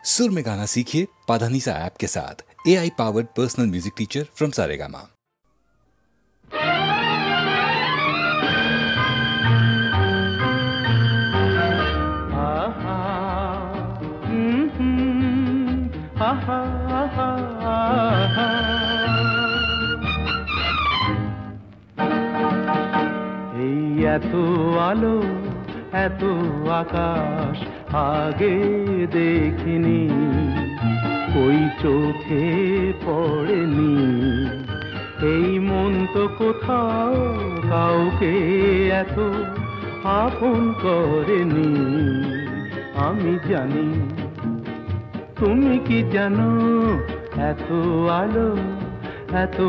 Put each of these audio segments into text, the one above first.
सुर में गाना सीखिए पाधानीसा ऐप के साथ। AI powered personal music teacher from Saregama. এত আলো এত আকাশ আগে দেখিনি, ওই চোখে পড়েনি। এই মন তো কোথাও কাউকে এত আপন করেনি। আমি জানি, তুমি কি জানো? এত আলো এত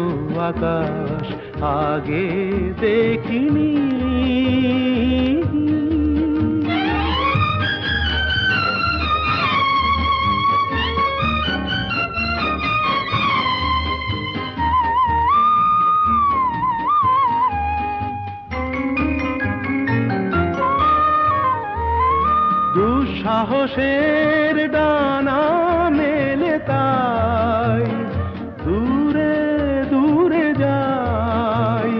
আকাশ আগে দেখিনি। দুঃসাহসের ডানা মেলে তাই দূরে দূরে যাই।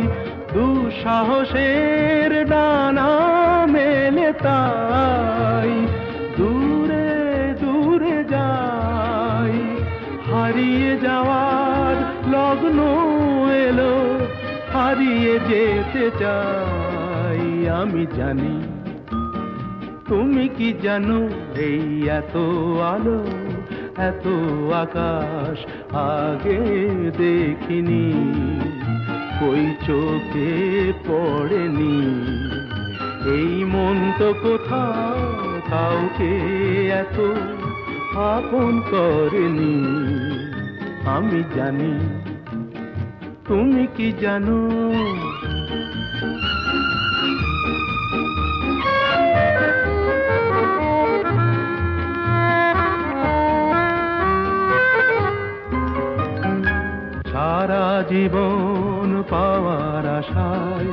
দুঃসাহসের ডানা মেলে তাই দূরে দূরে যাই। হারিয়ে যাওয়ার লগ্ন এলো, হারিয়ে যেতে চাই। আমি জানি, তুমি কি জানো? এই এত আলো এত আকাশ আগে দেখিনি, ওই চোখে পড়েনি। এই মন তো কোথাও কাউকে এত আপন করেনি। আমি জানি, তুমি কি জানো? সারা জীবন পাওয়ার আশায়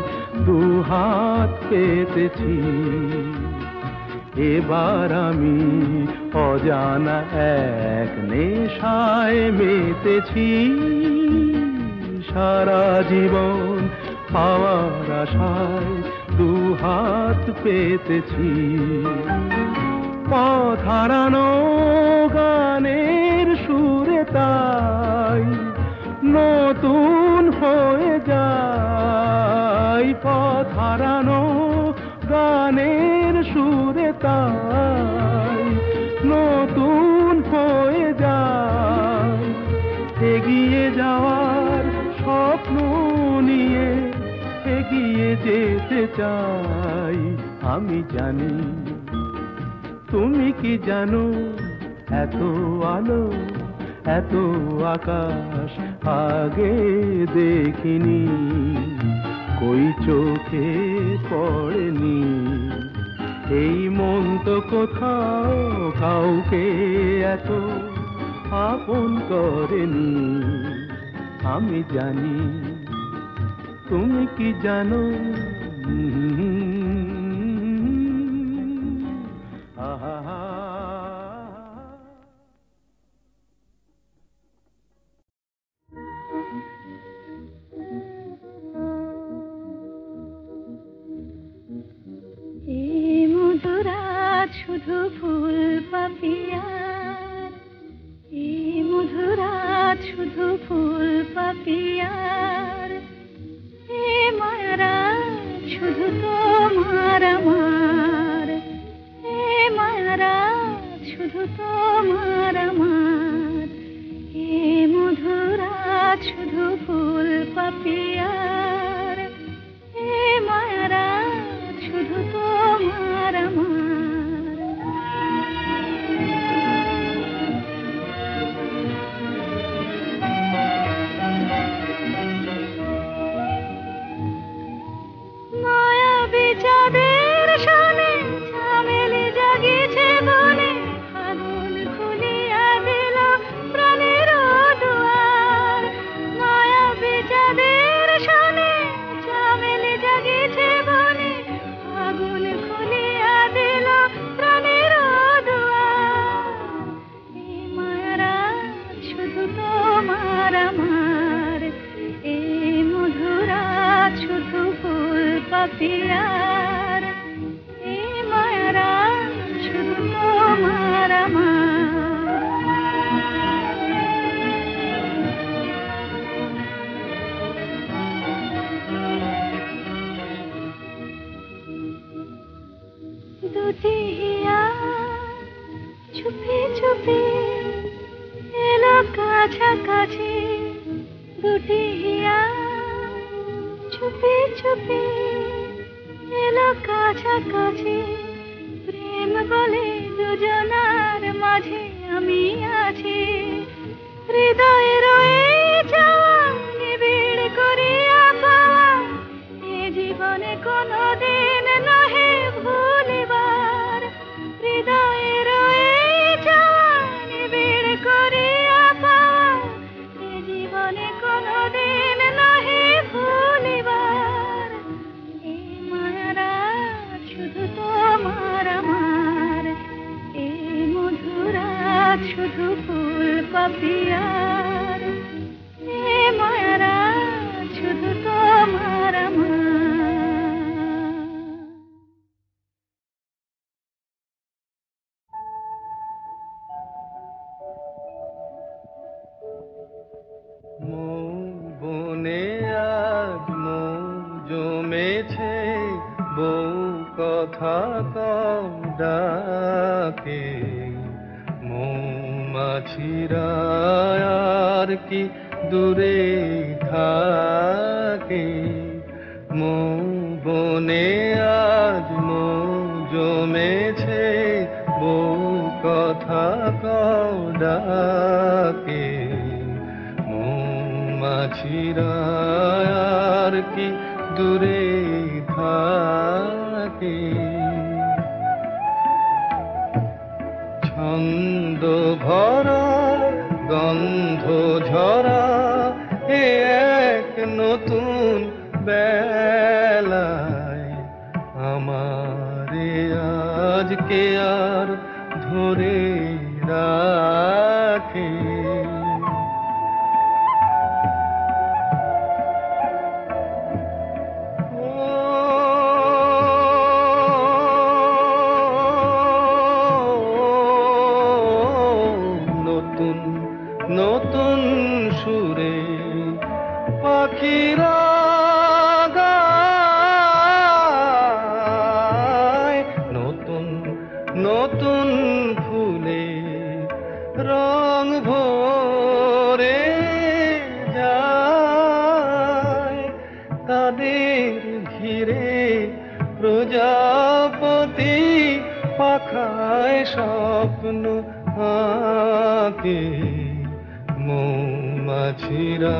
দুহাত পেতেছি। এবার আমি অজানা এক নেশায় মেতেছি। সারা জীবন পাওয়ার আশায় দুহাত পেতেছি। পথ হারানো গানের সুরে তাই নতুন হয়ে যায়। পথ হারানো গানের সুরে তাই নতুন হয়ে যায়। এগিয়ে যাওয়ার স্বপ্ন নিয়ে এগিয়ে যেতে চাই। আমি জানি, তুমি কি জানো? এত আলো এত আকাশ আগে দেখিনি, কই চোখে পড়েনি। এই মন তো কোথাও কাউকে এত আপন করেনি। আমি জানি, তুমি কি জানো? শুধু ফুল পাপিয়ার, এই মধুরাত শুধু ফুল পাপিয়ার। এ মায়ারাত শুধু তোমার আমার, এ মায়ারাত শুধু তোমার আমার। এ মধুরাত শুধু ফুল পাপিয়ার, এ মায়ারাত শুধু তোমার আমার। চাঁদের চুপি চুপি এলো কাছাকাছি দুটি হিয়া, চুপি চুপি এলো কাছাকাছি, প্রেম বলে দুজনার মাঝে আমি আছি, হৃদয়ে রয়ে যাওয়া নিবিড় করিয়া পাওয়া, এ জীবনে কোনোদিন নহে ভুলিবার, হৃদয়ে রয়ে যাওয়া নিবিড় করিয়া পাওয়া, এ জীবনে কোনোদিন নহে ভুলিবার, এই মায়ারা শুধু তোমার আমার, এই মধুরাত শুধু ফুল পাপিয়ার, এ মায়ারা শুধু তোমার আমার। বনে আজ মৌ জমেছে, বউ কথা কম ডাকে, মৌমাছিরা আর কি দূরে থাকে, মৌ বনে আজ মৌ জমেছে, বউ কথা কম ডাকে, মৌমাছিরা আর কি দূরে থাকে, ছন্দ ভরা গন্ধ ঝরা এ এক নতুন বেলায়, আমারে আজকে আর ধরে রাখে, নতুন সুরে পাখিরা গায়, নতুন নতুন ফুলে রং ভরে যায়, তাদের ঘিরে প্রজাপতি পাখায় স্বপ্ন আঁকে, মৌমাছিরা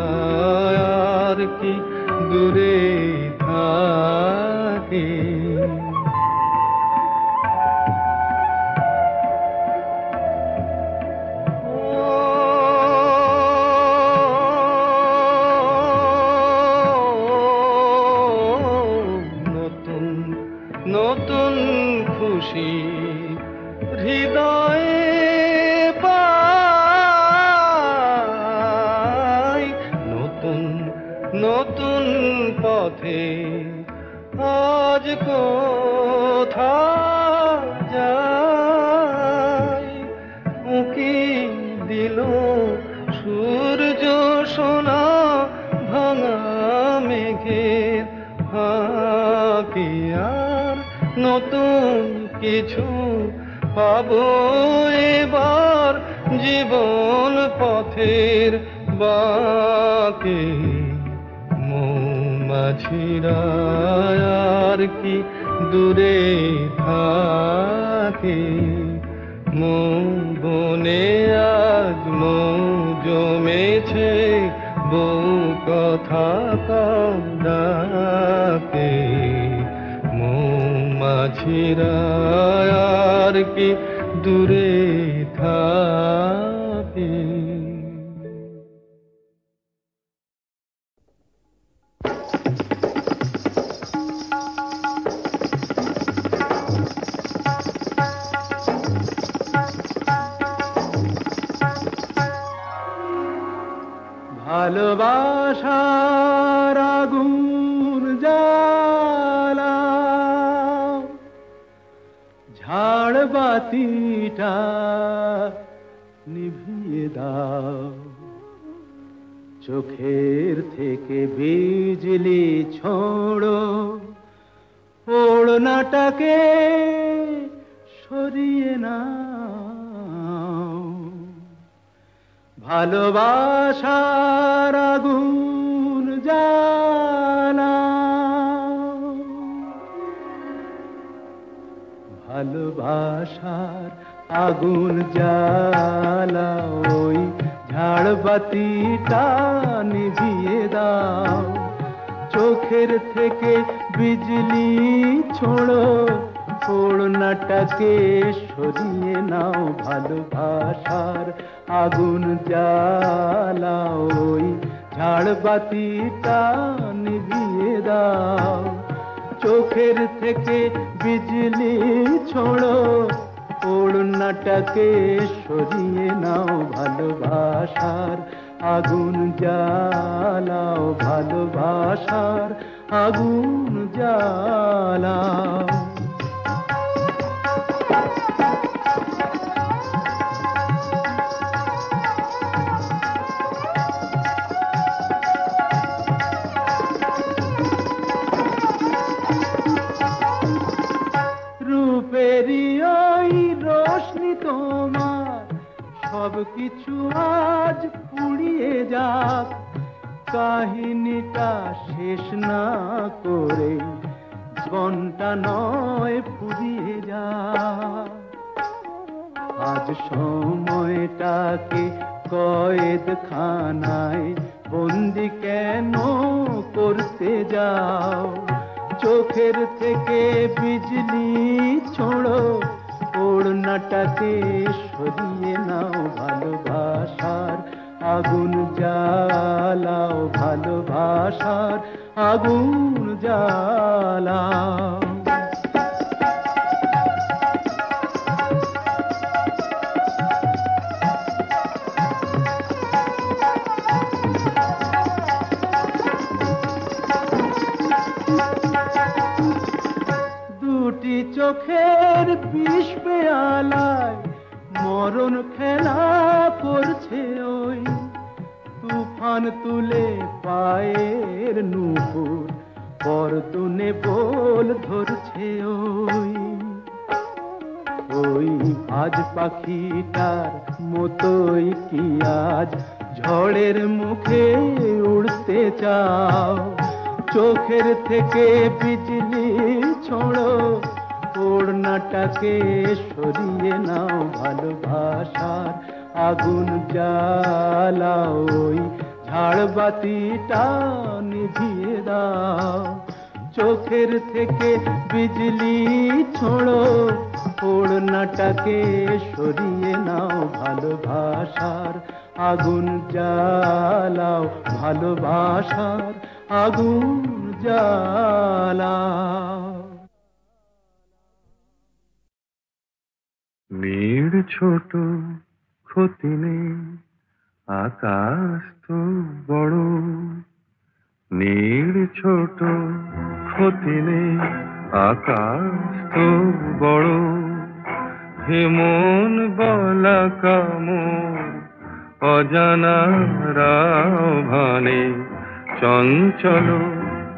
আর কি দূরে থাকে, নতুন নতুন খুশি হৃদয়ে পাই, নতুন নতুন পথে আজ কোথা যাই, উঁকি দিল সূর্য সোনা ভাঙা মেঘের ফাঁকে, আর নতুন কিছু পাবো এবার জীবন পথের বাঁকে, মৌমাছিরা আর কি দূরে থাকে, মৌ বনে আজ মৌ জমেছে, বউ কথা কম ডাকে, মৌমাছিরা আর কি দূরে থাকে। ভালোবাসার আগুন জ্বালা, ঝাড় বাতিটা নিভিয়ে দাও, চোখের থেকে বিজলি ছোড়ো, ওড়নাটাকে সরিয়ে নাও, ভালোবাসার আগুন জ্বালা, ভালোবাসার আগুন জ্বালা, ওই ঝাড়বাতিটা নিভিয়ে দাও। চোখের থেকে বিজলি ছোড়ো, ওড়নাটাকে সরিয়ে নাও। ভালোবাসার আগুন জ্বালা, ওই ঝাড়বাতিটা নিভিয়ে দাও। চোখের থেকে বিজলি ছোড়ো, ওড়নাটাকে সরিয়ে নাও। ভালোবাসার আগুন জ্বালাও, ভালোবাসার আগুন জ্বালাও। রূপেরই ওই রোশনি তোমার সব কিছু আজ পুড়িয়ে যাক। কাহিনীটা শেষ না করে জীবনটা নয় ফুরিয়ে যাক। আজ সময়টাকে কয়েদখানায় বন্দি কেন করতে যাও? চোখের থেকে বিজলি ছোড়ো, ওড়নাটাকে সরিয়ে নাও। ভালোবাসার আগুন জ্বালাও, ভালোবাসার আগুন জ্বালাও। দুটি চোখের বিষ পেয়ালায় মরণ খেলা করছে ওই। তুফান তুলে পায়ের নুপুর পরতুনে বোল ধরছে ওই। ওই আজ পাখিটার মতোই কি আজ ঝড়ের মুখে উড়তে চাও? চোখের থেকে বিজলি ছোড়ো, ওড়নাটাকে সরিয়ে নাও। ভালোবাসার আগুন জ্বালাও, ওই ঝাড়বাতিটা নিভিয়ে দাও। চোখের থেকে বিজলি ছোড়ো, ওড়নাটাকে সরিয়ে নাও। ভালোবাসার আগুন জ্বালাও, ভালোবাসার আগুন জ্বালাও। নীড় ছোট ক্ষতি নেই, আকাশ তো বড়। নীড় ছোট ক্ষতি নেই, আকাশ তো বড়। হেমন বলা কামর অজানা রাভানে, চঞ্চল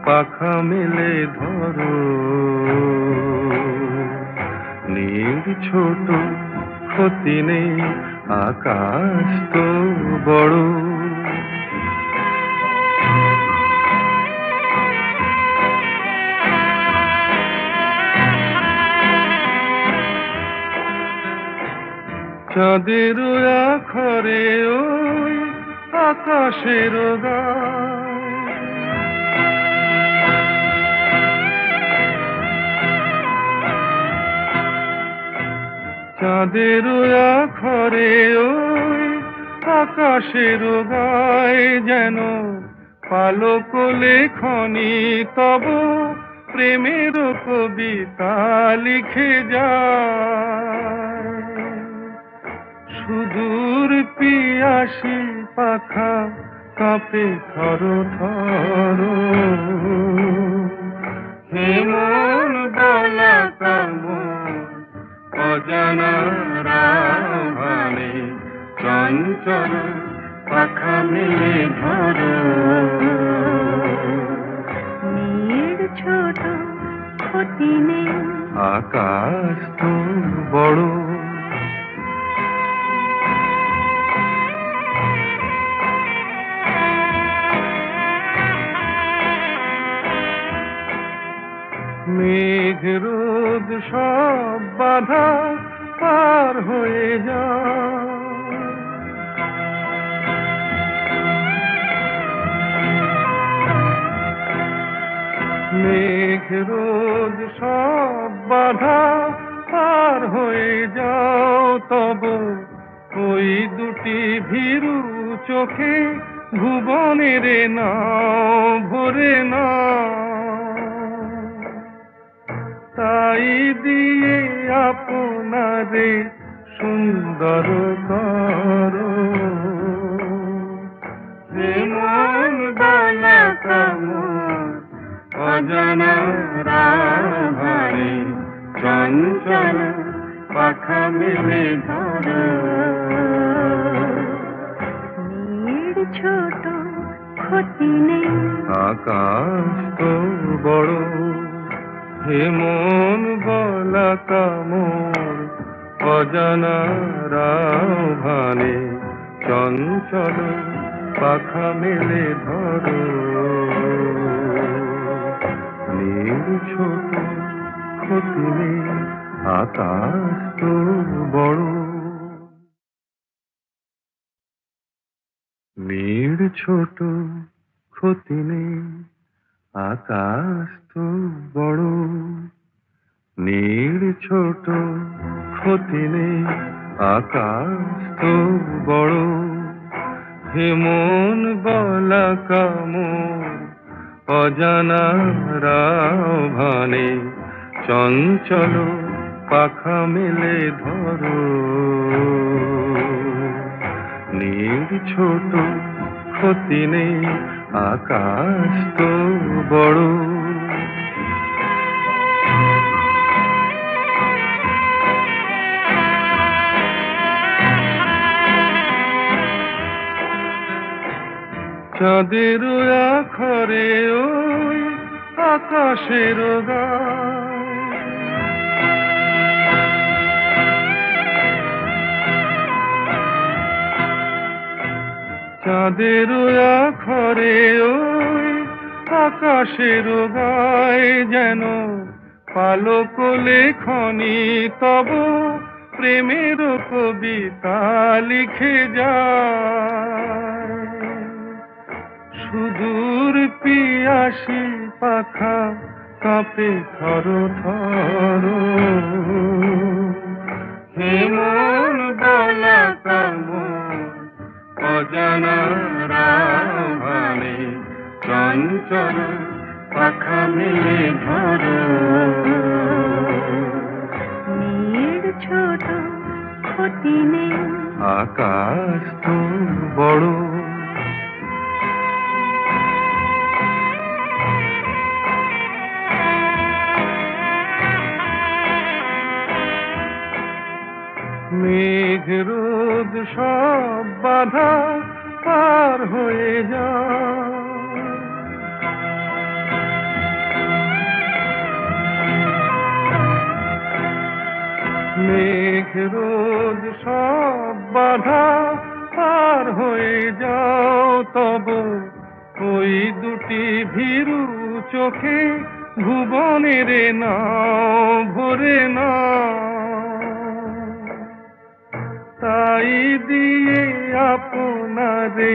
পাখা মেলে ধরো। নীড় ছোট ক্ষতি নেই, আকাশ তো বড়। চাঁদের আখরে ওই আকাশের গায়, চাঁদের আখরে ওই আকাশের গায়, যেন পালক লেখনি তব প্রেমের কবিতা লিখে যায়। সুদূর পিয়াসী পাখা কাঁপে থর থর, হেমন বলা কামর অজানা রাভানে, চঞ্চল পাখা মেলে ধরো। নীড় ছোট ক্ষতি নেই, আকাশ তো বড়। বাধা পার হয়ে যাও। মেঘ রোদ সব বাধা পার হয়ে যাও, তবু ওই দুটি ভীরু চোখে ভুবনের নাও ভরে নাও। তাই দিয়ে আপনারে সুন্দর করো, যে মন বালা কামন অজানা রাভারে চঞ্চল পাখা মেলে ধরো। নীড় ছোট ক্ষতি নেই, আকাশ তো বড়, হে মন বলা কামন অজানা রাভারে চঞ্চল পাখা মেলে ধরো। নীড় ছোট ক্ষতি নেই, আকাশ তো বড়। নীড় ছোট ক্ষতি নেই, আকাশ তো বড়। নীড় ছোট ক্ষতি নেই, আকাশ তো বড়। হে মন বলা কামন অজানা রাভানে চঞ্চল পাখা মেলে ধরো। নীড় ছোট ক্ষতি নেই, আকাশ তো বড়। চাঁদের আখরে ওই আকাশের গায়, চাঁদের আখরে ওই আকাশের গায়, যেন পালক লেখনি তব প্রেমের কবিতা লিখে যায়। সুদূর পিয়াসী পাখা কাঁপে থর থর, হে মন বলা কামন অজানা রাভানে চঞ্চল পাখা মেলে ধরো। নীড় ছোট ক্ষতি নেই, আকাশ তো বড়। মেঘ রোদ সব বাধা পার হয়ে যাও। মেঘ রোদ সব বাধা পার হয়ে যাও, তবু ওই দুটি ভীরু চোখে ভুবনের নাও ভরে নাও। তাই দিয়ে আপনারে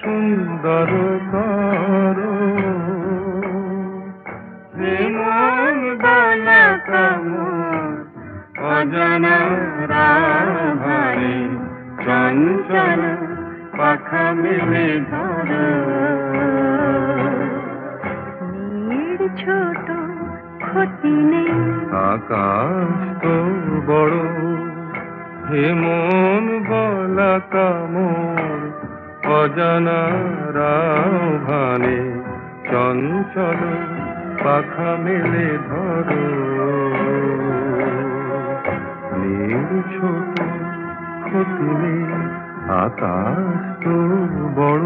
সুন্দর করো, যে মন বালা কামন অজানা রাভারে চঞ্চল পাখা মেলে ধরো। নীড় ছোট ক্ষতি নেই, আকাশ তো বড়, হে মন বলা কামন অজানা রাভানে চঞ্চল পাখা মেলে ধরো। নীড় ছোট ক্ষতি নেই, আকাশ তো বড়।